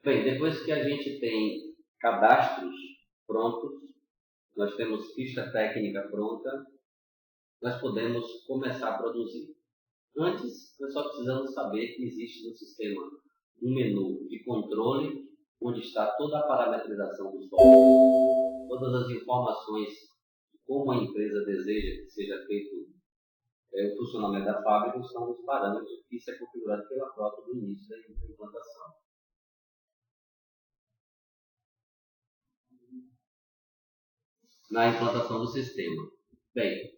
Bem, depois que a gente tem cadastros prontos, nós temos ficha técnica pronta, nós podemos começar a produzir. Antes, nós só precisamos saber que existe no sistema um menu de controle, onde está toda a parametrização do software, todas as informações de como a empresa deseja que seja feito o funcionamento da fábrica, estão nos parâmetros, que isso é configurado pela própria do início da implantação. Na implantação do sistema. Bem,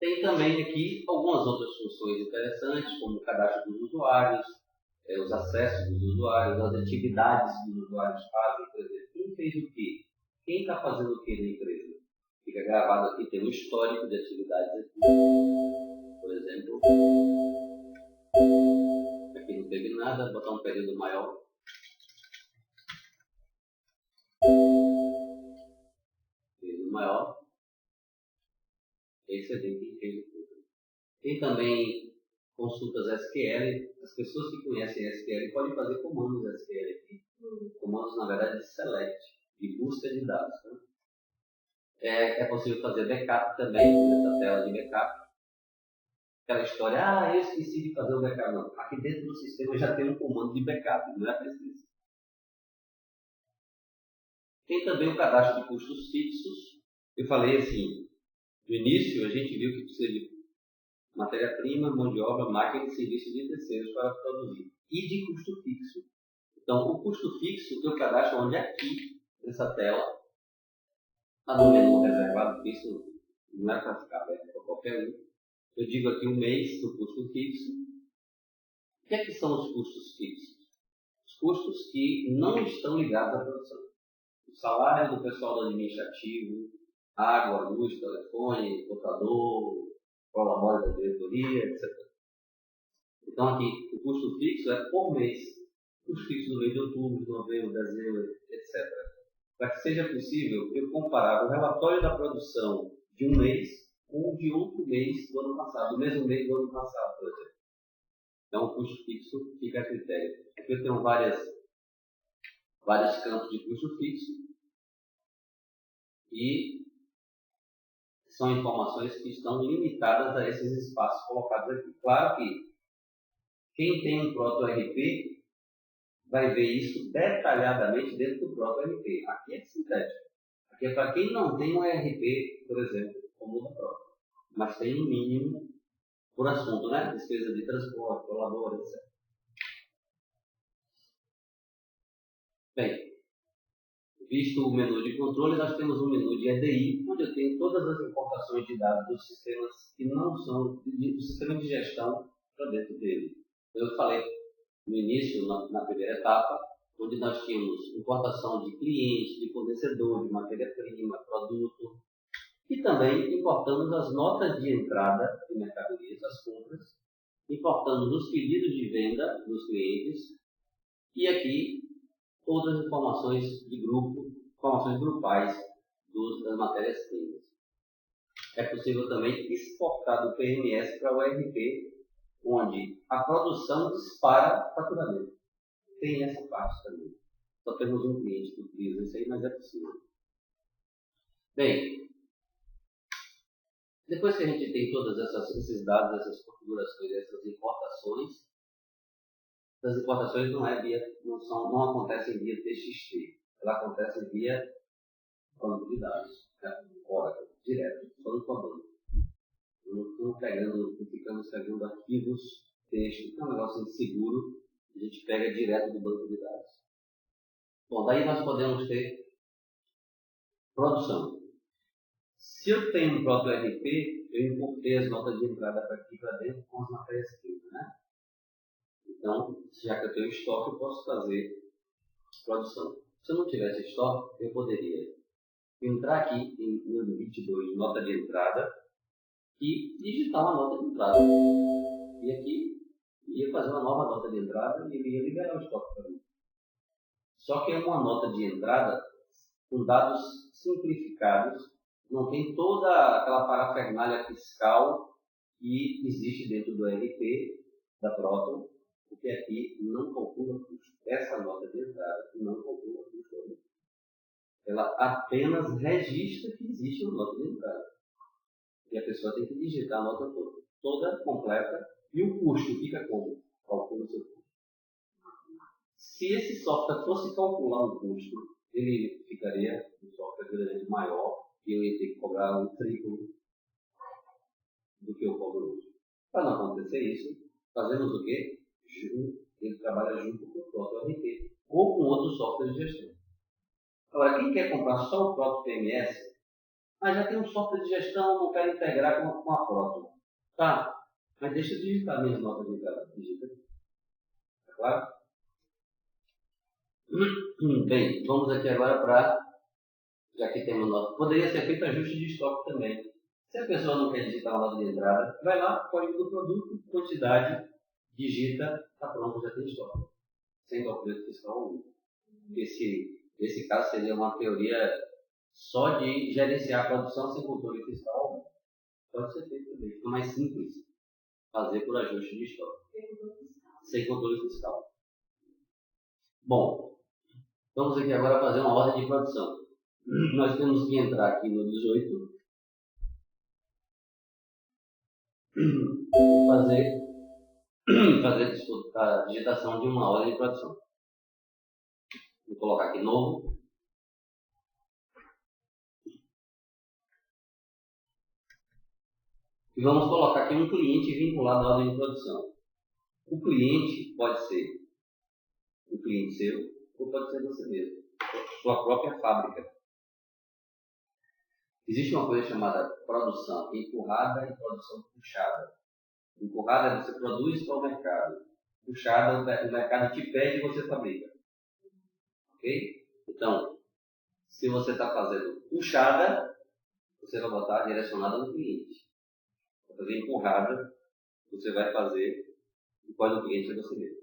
tem também aqui algumas outras funções interessantes, como o cadastro dos usuários, os acessos dos usuários, as atividades que os usuários fazem, por exemplo, quem fez o quê? Quem está fazendo o quê na empresa? Fica gravado aqui, tem um histórico de atividades aqui. Por exemplo, aqui não teve nada, vou botar um período maior. Período maior. Esse é bem pequeno. Tem também consultas SQL. As pessoas que conhecem SQL podem fazer comandos SQL aqui. Comandos, na verdade, de select, de busca de dados. Né? É possível fazer backup também, nessa tela de backup. Aquela história, eu esqueci de fazer o backup. Não, aqui dentro do sistema já tem um comando de backup, não é preciso. Tem também o cadastro de custos fixos. Eu falei assim, no início a gente viu que precisa de matéria-prima, mão de obra, máquina e serviço de terceiros para produzir. E de custo fixo. Então, o custo fixo eu cadastro onde aqui, nessa tela, está no menu reservado, isso não é para ficar aberto para qualquer um. Eu digo aqui um mês do custo fixo. O que são os custos fixos? Os custos que não estão ligados à produção. O salário do pessoal do administrativo, água, luz, telefone, computador, colabora da diretoria, etc. Então aqui, o custo fixo é por mês. O custo fixo do mês de outubro, de novembro, dezembro, etc. Para que seja possível eu comparar o relatório da produção de um mês com o de outro mês do ano passado, do mesmo mês do ano passado, por exemplo. Então o custo fixo fica a critério. Aqui eu tenho vários campos de custo fixo e são informações que estão limitadas a esses espaços colocados aqui. Claro que quem tem um proto-RP vai ver isso detalhadamente dentro do proto-RP. Aqui é sintético. Aqui é para quem não tem um RP, por exemplo, como o da própria. Mas tem um mínimo por assunto, né? Despesa de transporte, colabora, etc. Bem, visto o menu de controle, nós temos um menu de EDI, onde eu tenho todas as importações de dados dos sistemas que não são do sistema de gestão para dentro dele. Eu falei no início, na primeira etapa, onde nós tínhamos importação de cliente, de fornecedor, de matéria-prima, produto, e também importamos as notas de entrada de mercadorias, as compras, importamos os pedidos de venda dos clientes, e aqui outras informações de grupo, informações grupais das matérias-primas. É possível também exportar do PMS para o ERP, onde a produção dispara faturamento. Tem essa parte também. Só temos um cliente que utiliza isso aí, mas é possível. Bem, depois que a gente tem todos esses dados, essas configurações, essas importações, as importações não acontecem via TXT, ela acontece via banco de dados, né? Oracle, direto, banco a banco. Não ficamos pegando arquivos, texto, que é um negócio inseguro, a gente pega direto do banco de dados. Bom, daí nós podemos ter produção. Se eu tenho um próprio RP, eu importei as notas de entrada para aqui para dentro com as matérias-primas, né? Então, já que eu tenho estoque, eu posso fazer produção. Se eu não tivesse estoque, eu poderia entrar aqui no 22, nota de entrada, e digitar uma nota de entrada. E aqui, ia fazer uma nova nota de entrada e ia liberar o estoque para mim. Só que é uma nota de entrada com dados simplificados, não tem toda aquela parafernália fiscal que existe dentro do ERP, da Proton, porque aqui não calcula custo. Essa nota de entrada não calcula custo. Ela apenas registra que existe uma nota de entrada. E a pessoa tem que digitar a nota toda completa, e o custo fica como? Calcula o seu custo. Se esse software fosse calcular um custo, ele ficaria um software grande maior, e eu ia ter que cobrar um triplo do que eu cobro hoje. Para não acontecer isso, fazemos o quê? Ele trabalha junto com o próprio RP ou com outros softwares de gestão. Agora, quem quer comprar só o próprio PMS, mas já tem um software de gestão, não quero integrar com a própria. Tá, mas deixa eu digitar minhas notas de entrada. Digita. Tá claro? Bem, vamos aqui agora para, já que temos nota, poderia ser feito ajuste de estoque também. Se a pessoa não quer digitar uma nota de entrada, vai lá, código do produto, quantidade, digita, está pronto, já tem estoque. Sem documento fiscal algum. Esse caso seria uma teoria só de gerenciar a produção sem controle fiscal algum. Pode ser feito também, fica mais simples fazer por ajuste de estoque. Sem controle fiscal. Bom, vamos aqui agora fazer uma ordem de produção. Nós temos que entrar aqui no 18 e fazer a digitação de uma ordem de produção. Vou colocar aqui novo. E vamos colocar aqui um cliente vinculado à ordem de produção. O cliente pode ser um cliente seu ou pode ser você mesmo, sua própria fábrica. Existe uma coisa chamada produção empurrada e produção puxada. Empurrada é você produz para o mercado. Puxada, o mercado te pede e você fabrica. Ok? Então, se você está fazendo puxada, você vai botar direcionada no cliente. Para fazer empurrada, você vai fazer e pode o cliente é você mesmo.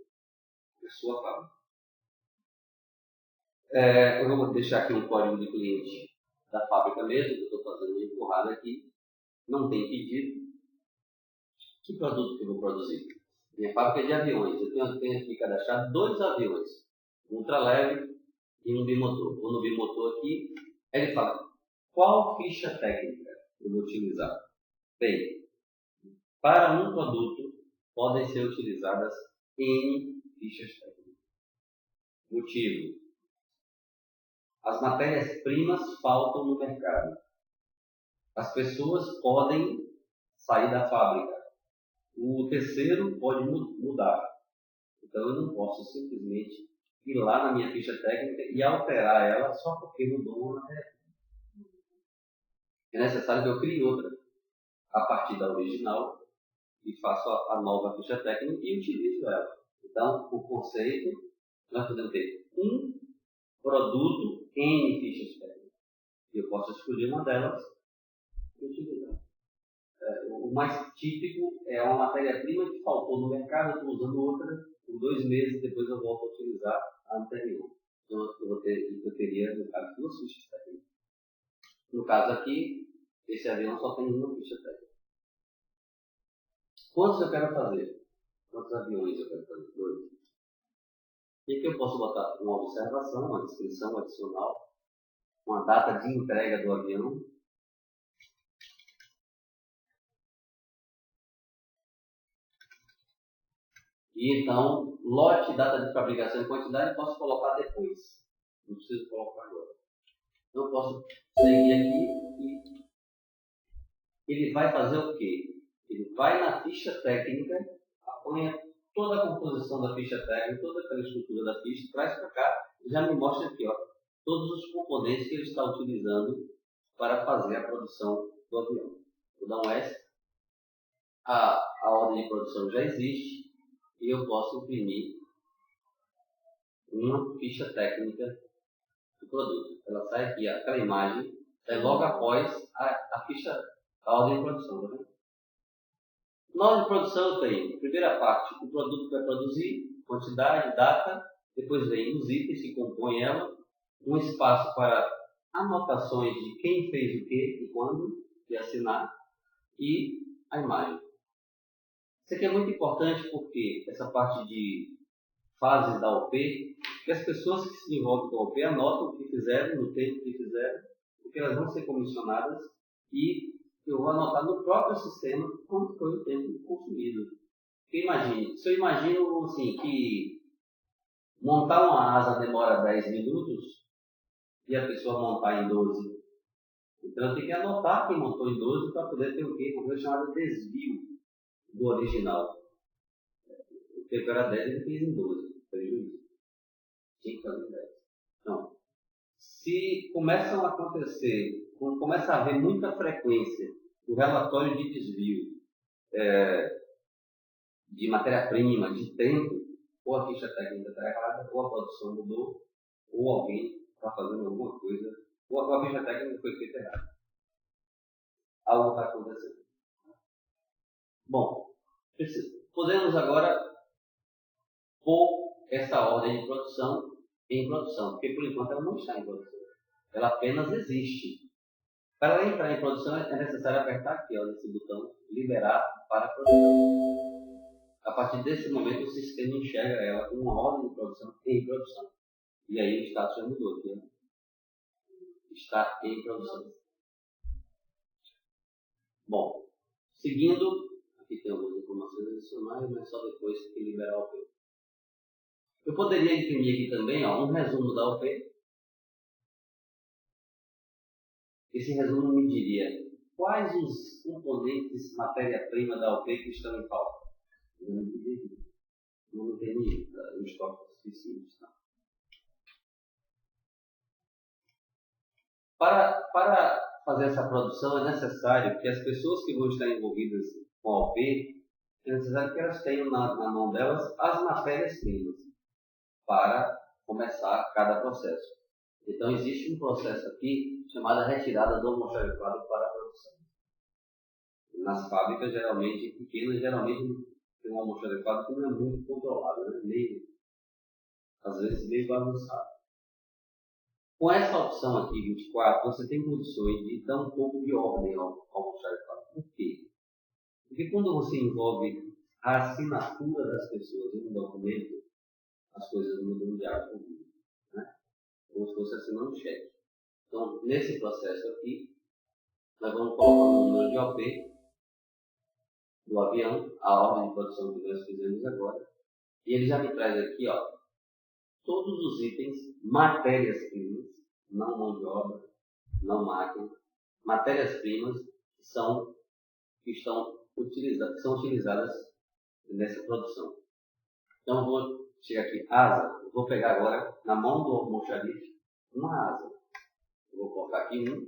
É sua fábrica. Eu vou deixar aqui um código de cliente da fábrica mesmo, que eu estou fazendo uma empurrada aqui. Não tem pedido. Que produto que eu vou produzir? Minha fábrica é de aviões. Eu tenho aqui cadastrado 2 aviões. Um ultraleve e um bimotor. Vou no bimotor aqui. Aí ele fala, qual ficha técnica eu vou utilizar? Bem, para um produto podem ser utilizadas N fichas técnicas. Motivo. As matérias-primas faltam no mercado. As pessoas podem sair da fábrica. O terceiro pode mudar. Então eu não posso simplesmente ir lá na minha ficha técnica e alterar ela só porque mudou uma matéria. É necessário que eu crie outra a partir da original e faço a nova ficha técnica e utilizo ela. Então, o conceito, nós podemos ter um produto N fichas técnicas. E eu posso escolher uma delas e utilizar. O mais típico é uma matéria-prima que faltou no mercado, eu estou usando outra, por 2 meses, depois eu volto a utilizar a anterior. Então, eu teria, no caso, 2 fichas técnicas. No caso aqui, esse avião só tem uma ficha técnica. Quantos eu quero fazer? Quantos aviões eu quero fazer? 2. E aqui eu posso botar uma observação, uma descrição adicional, uma data de entrega do avião. E então, lote, data de fabricação e quantidade eu posso colocar depois. Não preciso colocar agora. Então eu posso seguir aqui e ele vai fazer o quê? Ele vai na ficha técnica, apanha toda a composição da ficha técnica, toda aquela estrutura da ficha, traz para cá e já me mostra aqui, ó, todos os componentes que ele está utilizando para fazer a produção do avião. Vou dar um S. A ordem de produção já existe e eu posso imprimir uma ficha técnica do produto. Ela sai aqui, aquela imagem, sai logo após a ficha, a ordem de produção. Tá vendo? Na ordem de produção eu tenho, primeira parte, o produto que vai produzir, quantidade, data, depois vem os itens que compõem ela, um espaço para anotações de quem fez o que e quando, e assinar, e a imagem. Isso aqui é muito importante porque essa parte de fases da OP, que as pessoas que se envolvem com a OP anotam o que fizeram, no tempo que fizeram, porque elas vão ser comissionadas e eu vou anotar no próprio sistema quanto foi o tempo consumido. Porque imagine, se eu imagino assim, que montar uma asa demora 10 minutos e a pessoa montar em 12. Então eu tenho que anotar quem montou em 12 para poder ter o quê? Uma coisa chamada desvio do original. O tempo era 10 e ele fez em 12. Prejuízo. Tinha que fazer 10. Então, se começam a acontecer, quando começa a haver muita frequência o relatório de desvio de matéria-prima, de tempo, ou a ficha técnica está errada, ou a produção mudou, ou alguém está fazendo alguma coisa, ou a ficha técnica foi feita errada. Algo está acontecendo. Bom, podemos agora pôr essa ordem de produção em produção, porque por enquanto ela não está em produção. Ela apenas existe. Para ela entrar em produção é necessário apertar aqui, ó, nesse botão, liberar para produção. A partir desse momento o sistema enxerga ela como uma ordem de produção em produção. E aí o status já mudou aqui, ó. Está em produção. Bom, seguindo, aqui tem algumas informações adicionais, mas só depois que liberar o OP. Eu poderia imprimir aqui também, ó, um resumo da OP. Esse resumo me diria quais os componentes matéria-prima da OP que estão em falta. Não tem um estoque suficiente. Tá? Para fazer essa produção é necessário que as pessoas que vão estar envolvidas com a OP, é necessário que elas tenham na mão delas as matérias-primas para começar cada processo. Então existe um processo aqui chamado retirada do almoxarifado para a produção. Nas fábricas, geralmente, pequenas, geralmente tem um almoxarifado que não é muito controlado, né? Às vezes meio bagunçado. Com essa opção aqui, 24, você tem condições de dar um pouco de ordem ao almoxarifado. Por quê? Porque quando você envolve a assinatura das pessoas em um documento, as coisas mudam de água. Né? Como se fosse assinando um cheque. Então, nesse processo aqui, nós vamos colocar o número de OP do avião, a ordem de produção que nós fizemos agora, e ele já me traz aqui, ó, todos os itens, matérias-primas, não mão de obra, não máquina, matérias-primas que são utilizadas nessa produção. Então, eu vou chegar aqui, asa, eu vou pegar agora, na mão do almoxarife, uma asa. Eu vou colocar aqui um.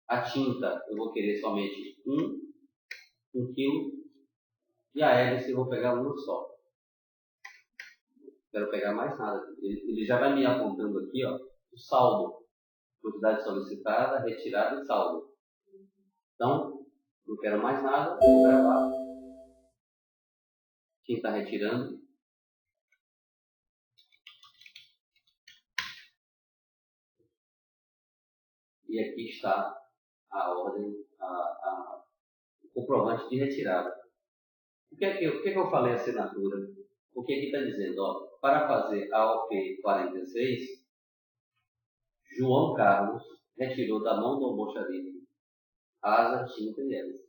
A tinta, eu vou querer somente 1 quilo. E a hélice, eu vou pegar uma só. Não quero pegar mais nada. Ele já vai me apontando aqui, ó, o saldo. Quantidade solicitada, retirada e saldo. Então, não quero mais nada, vou gravar. Quem está retirando? E aqui está a ordem, o comprovante de retirada. O que é que eu falei a assinatura? Porque aqui está dizendo, ó, para fazer a OP 46, João Carlos retirou da mão do almoxarife asa, tinta e hélice.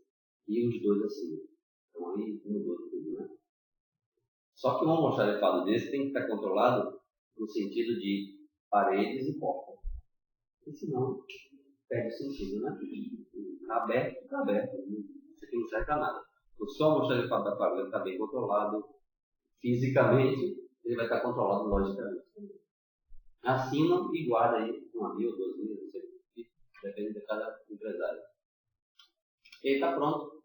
E os dois assim. Então aí mudou tudo, né? Só que um almoxarifado desse tem que estar controlado no sentido de paredes e porta. Porque senão perde o sentido, né? Está aberto, está aberto. Isso aqui não serve para nada. O seu almoxarifado da fábrica está bem controlado fisicamente, ele vai estar controlado logicamente. Assinam e guardam aí 1.000, 2.000, não sei, depende de cada empresário. E aí está pronto.